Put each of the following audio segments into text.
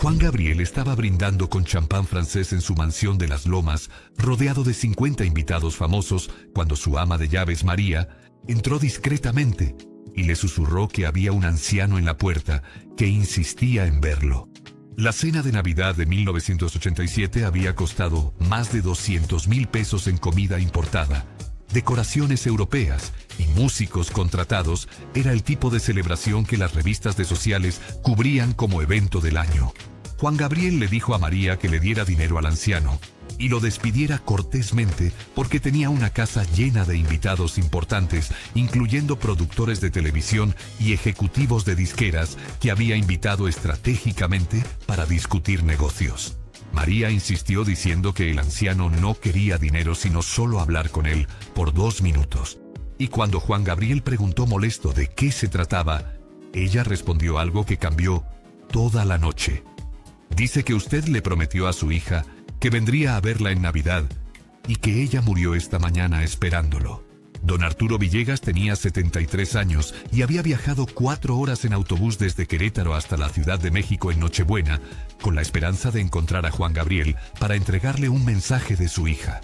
Juan Gabriel estaba brindando con champán francés en su mansión de Las Lomas, rodeado de 50 invitados famosos, cuando su ama de llaves, María, entró discretamente y le susurró que había un anciano en la puerta que insistía en verlo. La cena de Navidad de 1987 había costado más de 200,000 pesos en comida importada, decoraciones europeas y músicos contratados. Era el tipo de celebración que las revistas de sociales cubrían como evento del año. Juan Gabriel le dijo a María que le diera dinero al anciano y lo despidiera cortésmente porque tenía una casa llena de invitados importantes, incluyendo productores de televisión y ejecutivos de disqueras que había invitado estratégicamente para discutir negocios. María insistió diciendo que el anciano no quería dinero sino solo hablar con él por 2 minutos. Y cuando Juan Gabriel preguntó molesto de qué se trataba, ella respondió algo que cambió toda la noche. Dice que usted le prometió a su hija que vendría a verla en Navidad y que ella murió esta mañana esperándolo. Don Arturo Villegas tenía 73 años y había viajado 4 horas en autobús desde Querétaro hasta la Ciudad de México en Nochebuena, con la esperanza de encontrar a Juan Gabriel para entregarle un mensaje de su hija.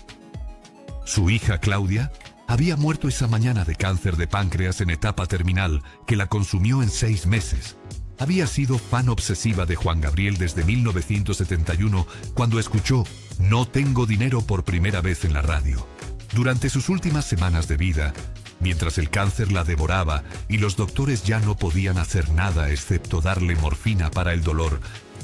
Su hija, Claudia, había muerto esa mañana de cáncer de páncreas en etapa terminal que la consumió en 6 meses. Había sido fan obsesiva de Juan Gabriel desde 1971, cuando escuchó "No tengo dinero" por primera vez en la radio. Durante sus últimas semanas de vida, mientras el cáncer la devoraba y los doctores ya no podían hacer nada excepto darle morfina para el dolor,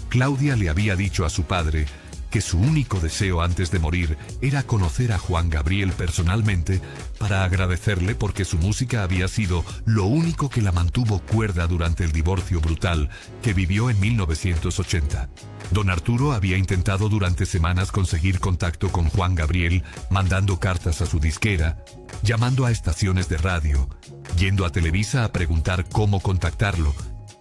Claudia le había dicho a su padre que su único deseo antes de morir era conocer a Juan Gabriel personalmente para agradecerle porque su música había sido lo único que la mantuvo cuerda durante el divorcio brutal que vivió en 1980. Don Arturo había intentado durante semanas conseguir contacto con Juan Gabriel, mandando cartas a su disquera, llamando a estaciones de radio, yendo a Televisa a preguntar cómo contactarlo,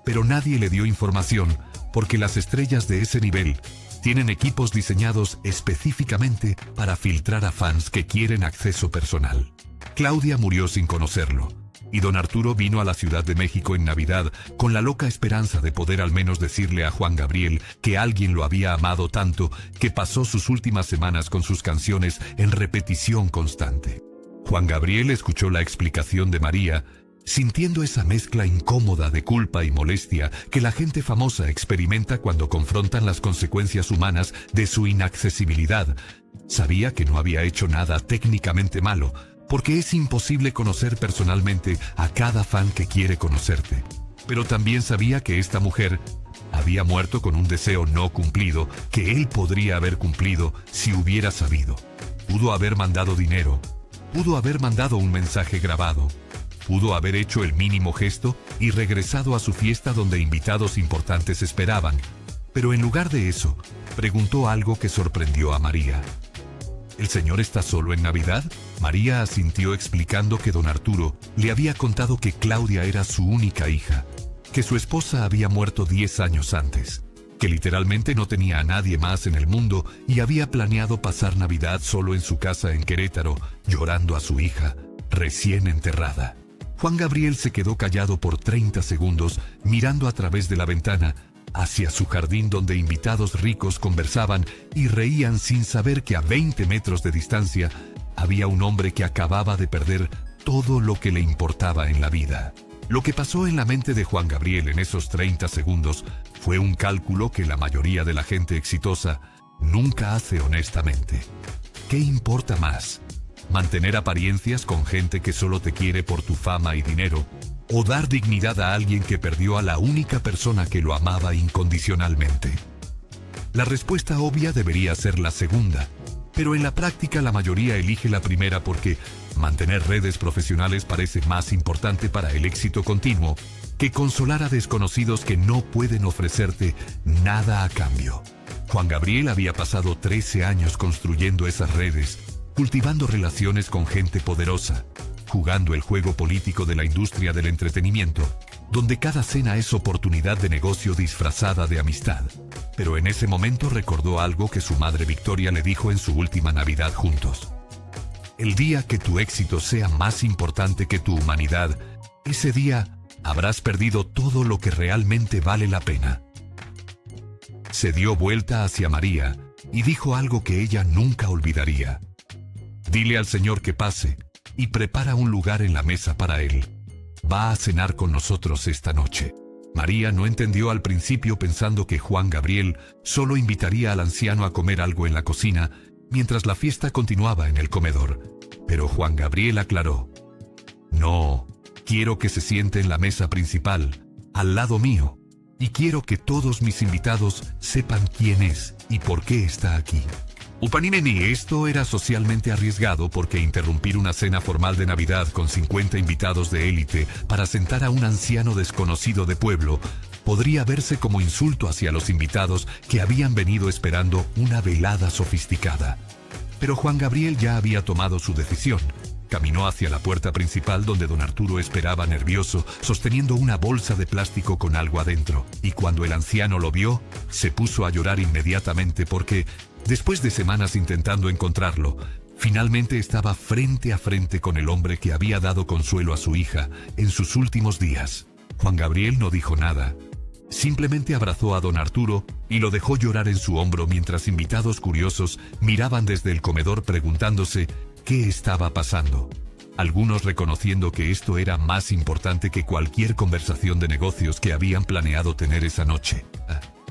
pero nadie le dio información porque las estrellas de ese nivel tienen equipos diseñados específicamente para filtrar a fans que quieren acceso personal. Claudia murió sin conocerlo, y don Arturo vino a la Ciudad de México en Navidad con la loca esperanza de poder al menos decirle a Juan Gabriel que alguien lo había amado tanto que pasó sus últimas semanas con sus canciones en repetición constante. Juan Gabriel escuchó la explicación de María, sintiendo esa mezcla incómoda de culpa y molestia que la gente famosa experimenta cuando confrontan las consecuencias humanas de su inaccesibilidad. Sabía que no había hecho nada técnicamente malo, porque es imposible conocer personalmente a cada fan que quiere conocerte. Pero también sabía que esta mujer había muerto con un deseo no cumplido que él podría haber cumplido si hubiera sabido. Pudo haber mandado dinero, pudo haber mandado un mensaje grabado, pudo haber hecho el mínimo gesto y regresado a su fiesta donde invitados importantes esperaban. Pero en lugar de eso, preguntó algo que sorprendió a María. ¿El señor está solo en Navidad? María asintió explicando que don Arturo le había contado que Claudia era su única hija, que su esposa había muerto 10 años antes, que literalmente no tenía a nadie más en el mundo y había planeado pasar Navidad solo en su casa en Querétaro, llorando a su hija, recién enterrada. Juan Gabriel se quedó callado por 30 segundos, mirando a través de la ventana hacia su jardín donde invitados ricos conversaban y reían sin saber que a 20 metros de distancia había un hombre que acababa de perder todo lo que le importaba en la vida. Lo que pasó en la mente de Juan Gabriel en esos 30 segundos fue un cálculo que la mayoría de la gente exitosa nunca hace honestamente. ¿Qué importa más? ¿Mantener apariencias con gente que solo te quiere por tu fama y dinero? ¿O dar dignidad a alguien que perdió a la única persona que lo amaba incondicionalmente? La respuesta obvia debería ser la segunda, pero en la práctica la mayoría elige la primera porque mantener redes profesionales parece más importante para el éxito continuo que consolar a desconocidos que no pueden ofrecerte nada a cambio. Juan Gabriel había pasado 13 años construyendo esas redes, cultivando relaciones con gente poderosa, jugando el juego político de la industria del entretenimiento, donde cada cena es oportunidad de negocio disfrazada de amistad. Pero en ese momento recordó algo que su madre Victoria le dijo en su última Navidad juntos. El día que tu éxito sea más importante que tu humanidad, ese día habrás perdido todo lo que realmente vale la pena. se dio vuelta hacia María y dijo algo que ella nunca olvidaría. «Dile al Señor que pase y prepara un lugar en la mesa para él. Va a cenar con nosotros esta noche». María no entendió al principio, pensando que Juan Gabriel solo invitaría al anciano a comer algo en la cocina mientras la fiesta continuaba en el comedor. Pero Juan Gabriel aclaró: «No, quiero que se siente en la mesa principal, al lado mío, y quiero que todos mis invitados sepan quién es y por qué está aquí». Upanineni, esto era socialmente arriesgado porque interrumpir una cena formal de Navidad con 50 invitados de élite para sentar a un anciano desconocido de pueblo podría verse como insulto hacia los invitados que habían venido esperando una velada sofisticada. Pero Juan Gabriel ya había tomado su decisión. Caminó hacia la puerta principal, donde don Arturo esperaba nervioso, sosteniendo una bolsa de plástico con algo adentro. Y cuando el anciano lo vio, se puso a llorar inmediatamente porque, después de semanas intentando encontrarlo, finalmente estaba frente a frente con el hombre que había dado consuelo a su hija en sus últimos días. Juan Gabriel no dijo nada. Simplemente abrazó a don Arturo y lo dejó llorar en su hombro mientras invitados curiosos miraban desde el comedor preguntándose qué estaba pasando. Algunos reconociendo que esto era más importante que cualquier conversación de negocios que habían planeado tener esa noche.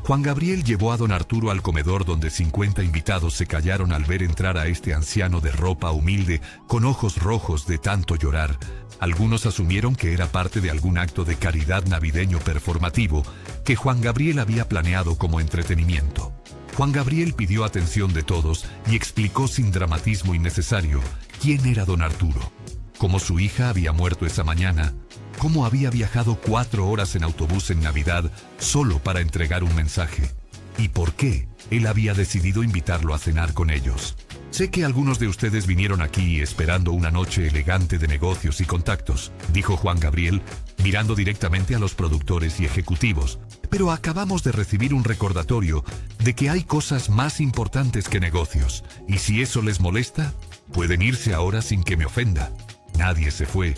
Juan Gabriel llevó a don Arturo al comedor, donde 50 invitados se callaron al ver entrar a este anciano de ropa humilde con ojos rojos de tanto llorar. Algunos asumieron que era parte de algún acto de caridad navideño performativo que Juan Gabriel había planeado como entretenimiento. Juan Gabriel pidió atención de todos y explicó sin dramatismo innecesario quién era don Arturo, cómo su hija había muerto esa mañana, cómo había viajado 4 horas en autobús en Navidad solo para entregar un mensaje, y por qué él había decidido invitarlo a cenar con ellos. «Sé que algunos de ustedes vinieron aquí esperando una noche elegante de negocios y contactos», dijo Juan Gabriel, mirando directamente a los productores y ejecutivos, «pero acabamos de recibir un recordatorio de que hay cosas más importantes que negocios, y si eso les molesta, pueden irse ahora sin que me ofenda». Nadie se fue.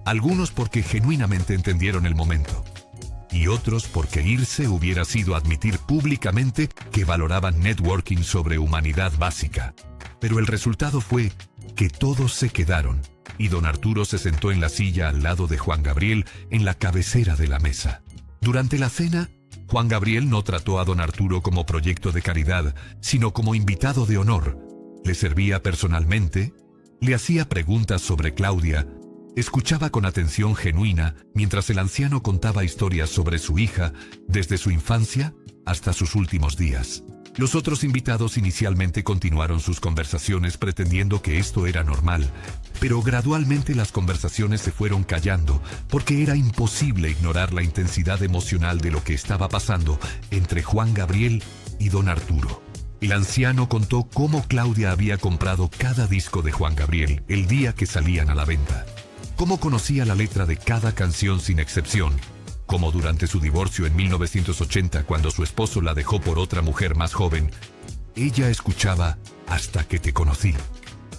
Algunos porque genuinamente entendieron el momento, y otros porque irse hubiera sido admitir públicamente que valoraban networking sobre humanidad básica. Pero el resultado fue que todos se quedaron, y don Arturo se sentó en la silla al lado de Juan Gabriel, en la cabecera de la mesa. Durante la cena, Juan Gabriel no trató a don Arturo como proyecto de caridad, sino como invitado de honor. Le servía personalmente, le hacía preguntas sobre Claudia, escuchaba con atención genuina mientras el anciano contaba historias sobre su hija, desde su infancia hasta sus últimos días. Los otros invitados inicialmente continuaron sus conversaciones pretendiendo que esto era normal, pero gradualmente las conversaciones se fueron callando porque era imposible ignorar la intensidad emocional de lo que estaba pasando entre Juan Gabriel y don Arturo. El anciano contó cómo Claudia había comprado cada disco de Juan Gabriel el día que salían a la venta, cómo conocía la letra de cada canción sin excepción, como durante su divorcio en 1980, cuando su esposo la dejó por otra mujer más joven, ella escuchaba Hasta que te conocí,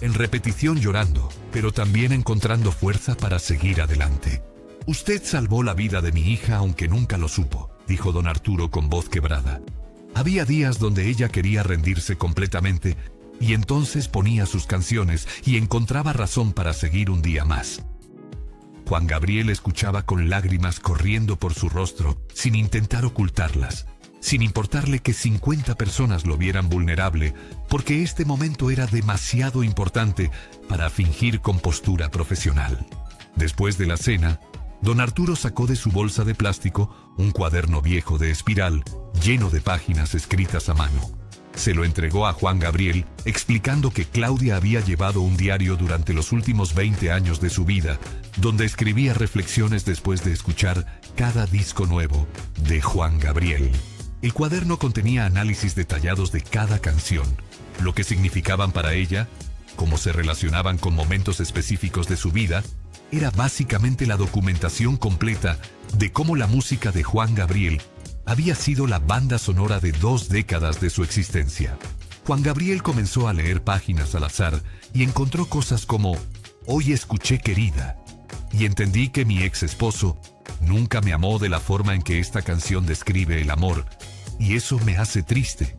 en repetición llorando, pero también encontrando fuerza para seguir adelante. «Usted salvó la vida de mi hija aunque nunca lo supo», dijo don Arturo con voz quebrada. Había días donde ella quería rendirse completamente, y entonces ponía sus canciones y encontraba razón para seguir un día más. Juan Gabriel escuchaba con lágrimas corriendo por su rostro, sin intentar ocultarlas, sin importarle que 50 personas lo vieran vulnerable, porque este momento era demasiado importante para fingir compostura profesional. Después de la cena, don Arturo sacó de su bolsa de plástico un cuaderno viejo de espiral, lleno de páginas escritas a mano. Se lo entregó a Juan Gabriel, explicando que Claudia había llevado un diario durante los últimos 20 años de su vida, donde escribía reflexiones después de escuchar cada disco nuevo de Juan Gabriel. El cuaderno contenía análisis detallados de cada canción, lo que significaban para ella, cómo se relacionaban con momentos específicos de su vida. Era básicamente la documentación completa de cómo la música de Juan Gabriel había sido la banda sonora de 2 décadas de su existencia. Juan Gabriel comenzó a leer páginas al azar y encontró cosas como «Hoy escuché querida» y entendí que mi ex esposo nunca me amó de la forma en que esta canción describe el amor, y eso me hace triste,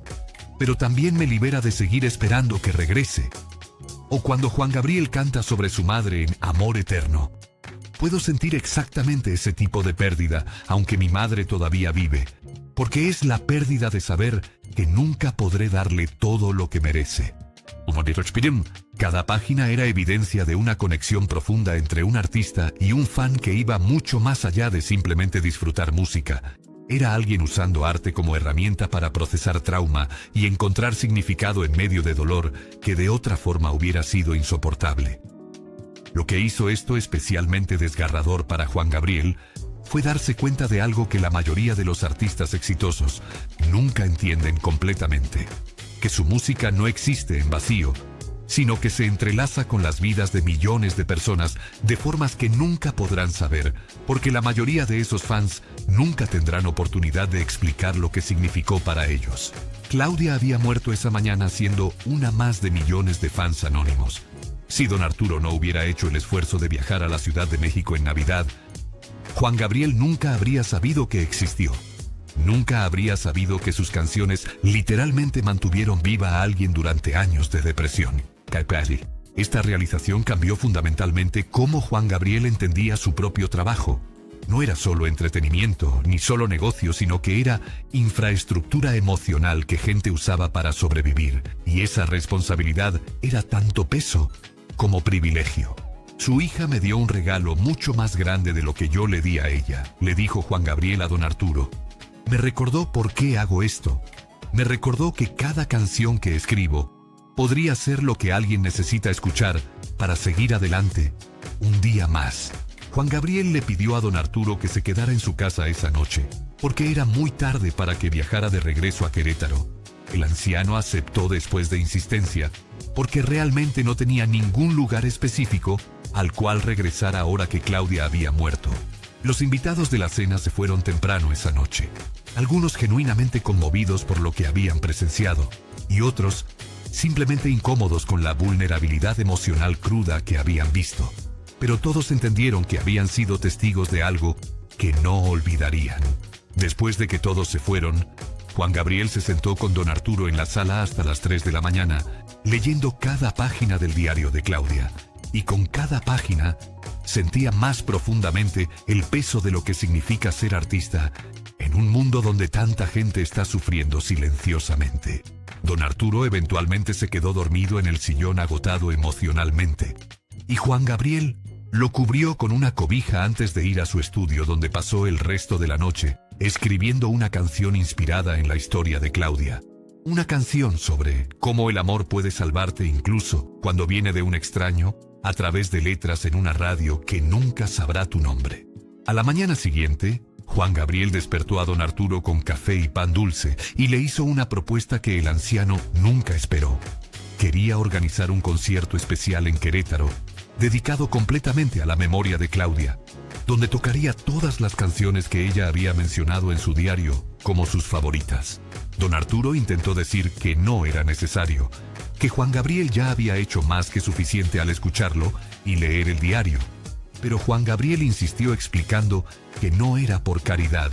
pero también me libera de seguir esperando que regrese. O cuando Juan Gabriel canta sobre su madre en Amor Eterno. Puedo sentir exactamente ese tipo de pérdida, aunque mi madre todavía vive, porque es la pérdida de saber que nunca podré darle todo lo que merece. Cada página era evidencia de una conexión profunda entre un artista y un fan que iba mucho más allá de simplemente disfrutar música. Era alguien usando arte como herramienta para procesar trauma y encontrar significado en medio de dolor que de otra forma hubiera sido insoportable. Lo que hizo esto especialmente desgarrador para Juan Gabriel fue darse cuenta de algo que la mayoría de los artistas exitosos nunca entienden completamente: que su música no existe en vacío, sino que se entrelaza con las vidas de millones de personas de formas que nunca podrán saber, porque la mayoría de esos fans nunca tendrán oportunidad de explicar lo que significó para ellos. Claudia había muerto esa mañana siendo una más de millones de fans anónimos. Si don Arturo no hubiera hecho el esfuerzo de viajar a la Ciudad de México en Navidad, Juan Gabriel nunca habría sabido que existió. Nunca habría sabido que sus canciones literalmente mantuvieron viva a alguien durante años de depresión. Esta realización cambió fundamentalmente cómo Juan Gabriel entendía su propio trabajo. No era solo entretenimiento, ni solo negocio, sino que era infraestructura emocional que gente usaba para sobrevivir. Y esa responsabilidad era tanto peso como privilegio. Su hija me dio un regalo mucho más grande de lo que yo le di a ella, le dijo Juan Gabriel a don Arturo. Me recordó por qué hago esto. Me recordó que cada canción que escribo podría ser lo que alguien necesita escuchar para seguir adelante un día más. Juan Gabriel le pidió a don Arturo que se quedara en su casa esa noche, porque era muy tarde para que viajara de regreso a Querétaro. El anciano aceptó después de insistencia, porque realmente no tenía ningún lugar específico al cual regresar ahora que Claudia había muerto. Los invitados de la cena se fueron temprano esa noche, algunos genuinamente conmovidos por lo que habían presenciado, y otros simplemente incómodos con la vulnerabilidad emocional cruda que habían visto. Pero todos entendieron que habían sido testigos de algo que no olvidarían. Después de que todos se fueron, Juan Gabriel se sentó con don Arturo en la sala hasta las 3 de la mañana, leyendo cada página del diario de Claudia. Y con cada página sentía más profundamente el peso de lo que significa ser artista en un mundo donde tanta gente está sufriendo silenciosamente. Don Arturo eventualmente se quedó dormido en el sillón agotado emocionalmente, y Juan Gabriel lo cubrió con una cobija antes de ir a su estudio, donde pasó el resto de la noche escribiendo una canción inspirada en la historia de Claudia. Una canción sobre cómo el amor puede salvarte incluso cuando viene de un extraño, a través de letras en una radio que nunca sabrá tu nombre. A la mañana siguiente, Juan Gabriel despertó a don Arturo con café y pan dulce y le hizo una propuesta que el anciano nunca esperó. Quería organizar un concierto especial en Querétaro, dedicado completamente a la memoria de Claudia, donde tocaría todas las canciones que ella había mencionado en su diario como sus favoritas. Don Arturo intentó decir que no era necesario, que Juan Gabriel ya había hecho más que suficiente al escucharlo y leer el diario. Pero Juan Gabriel insistió explicando que no era por caridad,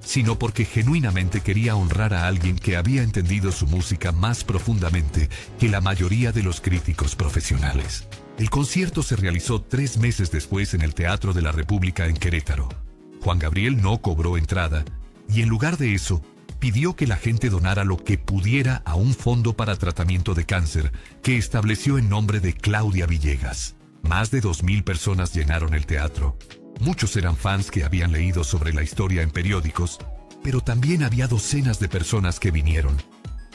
sino porque genuinamente quería honrar a alguien que había entendido su música más profundamente que la mayoría de los críticos profesionales. El concierto se realizó 3 meses después en el Teatro de la República en Querétaro. Juan Gabriel no cobró entrada y en lugar de eso, pidió que la gente donara lo que pudiera a un fondo para tratamiento de cáncer que estableció en nombre de Claudia Villegas. Más de 2,000 personas llenaron el teatro. Muchos eran fans que habían leído sobre la historia en periódicos, pero también había docenas de personas que vinieron,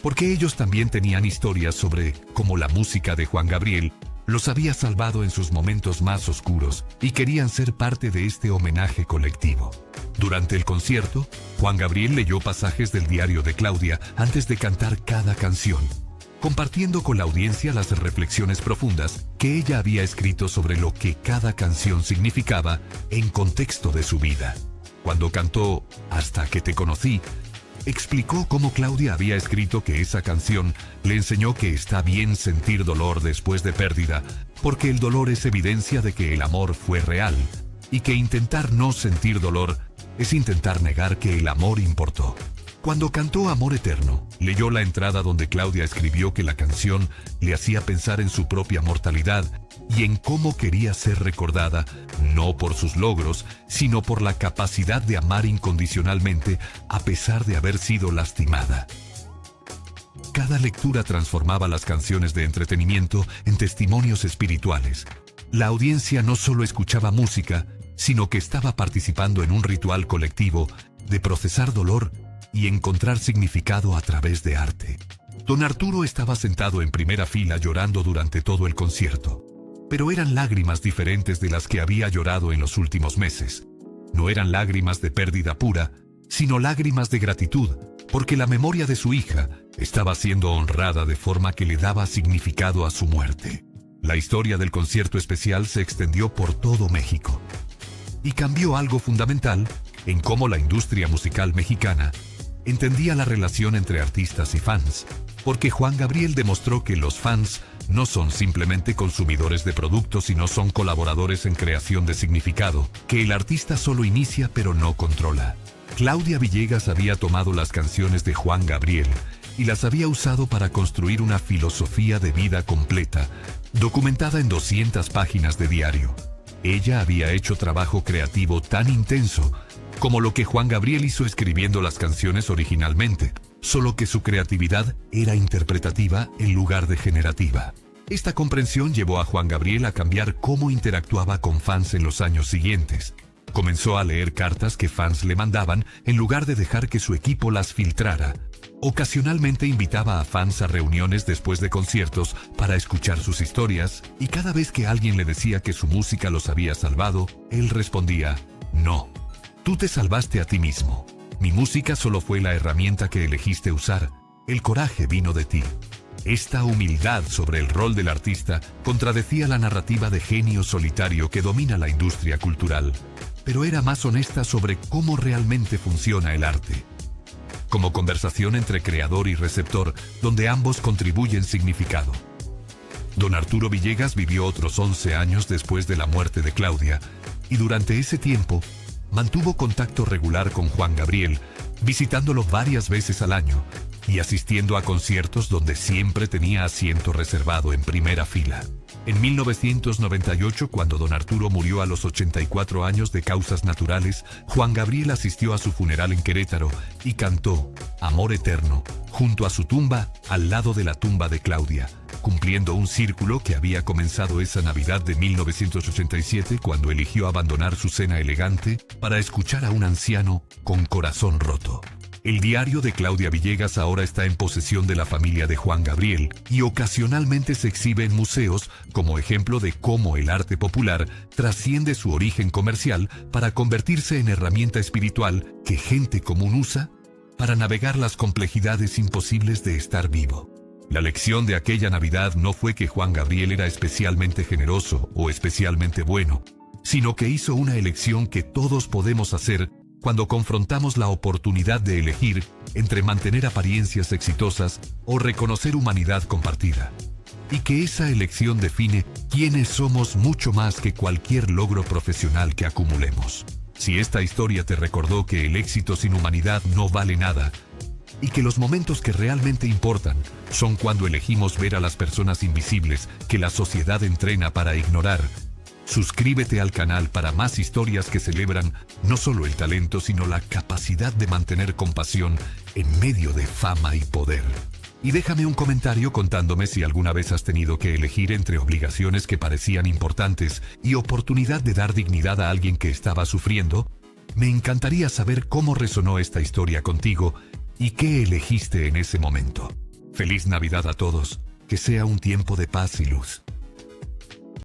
porque ellos también tenían historias sobre cómo la música de Juan Gabriel los había salvado en sus momentos más oscuros y querían ser parte de este homenaje colectivo. Durante el concierto, Juan Gabriel leyó pasajes del diario de Claudia antes de cantar cada canción, compartiendo con la audiencia las reflexiones profundas que ella había escrito sobre lo que cada canción significaba en contexto de su vida. Cuando cantó Hasta que te conocí, explicó cómo Claudia había escrito que esa canción le enseñó que está bien sentir dolor después de pérdida, porque el dolor es evidencia de que el amor fue real, y que intentar no sentir dolor es intentar negar que el amor importó. Cuando cantó Amor Eterno, leyó la entrada donde Claudia escribió que la canción le hacía pensar en su propia mortalidad y en cómo quería ser recordada, no por sus logros, sino por la capacidad de amar incondicionalmente a pesar de haber sido lastimada. Cada lectura transformaba las canciones de entretenimiento en testimonios espirituales. La audiencia no solo escuchaba música, sino que estaba participando en un ritual colectivo de procesar dolor y encontrar significado a través de arte. Don Arturo estaba sentado en primera fila llorando durante todo el concierto. Pero eran lágrimas diferentes de las que había llorado en los últimos meses. No eran lágrimas de pérdida pura, sino lágrimas de gratitud, porque la memoria de su hija estaba siendo honrada de forma que le daba significado a su muerte. La historia del concierto especial se extendió por todo México y cambió algo fundamental en cómo la industria musical mexicana entendía la relación entre artistas y fans, porque Juan Gabriel demostró que los fans no son simplemente consumidores de productos, sino son colaboradores en creación de significado, que el artista solo inicia pero no controla. Claudia Villegas había tomado las canciones de Juan Gabriel y las había usado para construir una filosofía de vida completa, documentada en 200 páginas de diario. Ella había hecho trabajo creativo tan intenso como lo que Juan Gabriel hizo escribiendo las canciones originalmente, solo que su creatividad era interpretativa en lugar de generativa. Esta comprensión llevó a Juan Gabriel a cambiar cómo interactuaba con fans en los años siguientes. Comenzó a leer cartas que fans le mandaban en lugar de dejar que su equipo las filtrara. Ocasionalmente invitaba a fans a reuniones después de conciertos para escuchar sus historias, y cada vez que alguien le decía que su música los había salvado, él respondía: "No, tú te salvaste a ti mismo. Mi música solo fue la herramienta que elegiste usar. El coraje vino de ti". Esta humildad sobre el rol del artista contradecía la narrativa de genio solitario que domina la industria cultural, pero era más honesta sobre cómo realmente funciona el arte. Como conversación entre creador y receptor, donde ambos contribuyen significado. Don Arturo Villegas vivió otros 11 años después de la muerte de Claudia, y durante ese tiempo mantuvo contacto regular con Juan Gabriel, visitándolo varias veces al año y asistiendo a conciertos donde siempre tenía asiento reservado en primera fila. En 1998, cuando don Arturo murió a los 84 años de causas naturales, Juan Gabriel asistió a su funeral en Querétaro y cantó Amor Eterno junto a su tumba, al lado de la tumba de Claudia, cumpliendo un círculo que había comenzado esa Navidad de 1987, cuando eligió abandonar su cena elegante para escuchar a un anciano con corazón roto. El diario de Claudia Villegas ahora está en posesión de la familia de Juan Gabriel y ocasionalmente se exhibe en museos como ejemplo de cómo el arte popular trasciende su origen comercial para convertirse en herramienta espiritual que gente común usa para navegar las complejidades imposibles de estar vivo. La lección de aquella Navidad no fue que Juan Gabriel era especialmente generoso o especialmente bueno, sino que hizo una elección que todos podemos hacer cuando confrontamos la oportunidad de elegir entre mantener apariencias exitosas o reconocer humanidad compartida. Y que esa elección define quiénes somos mucho más que cualquier logro profesional que acumulemos. Si esta historia te recordó que el éxito sin humanidad no vale nada, y que los momentos que realmente importan son cuando elegimos ver a las personas invisibles que la sociedad entrena para ignorar, suscríbete al canal para más historias que celebran no solo el talento, sino la capacidad de mantener compasión en medio de fama y poder. Y déjame un comentario contándome si alguna vez has tenido que elegir entre obligaciones que parecían importantes y oportunidad de dar dignidad a alguien que estaba sufriendo. Me encantaría saber cómo resonó esta historia contigo y qué elegiste en ese momento. Feliz Navidad a todos, que sea un tiempo de paz y luz.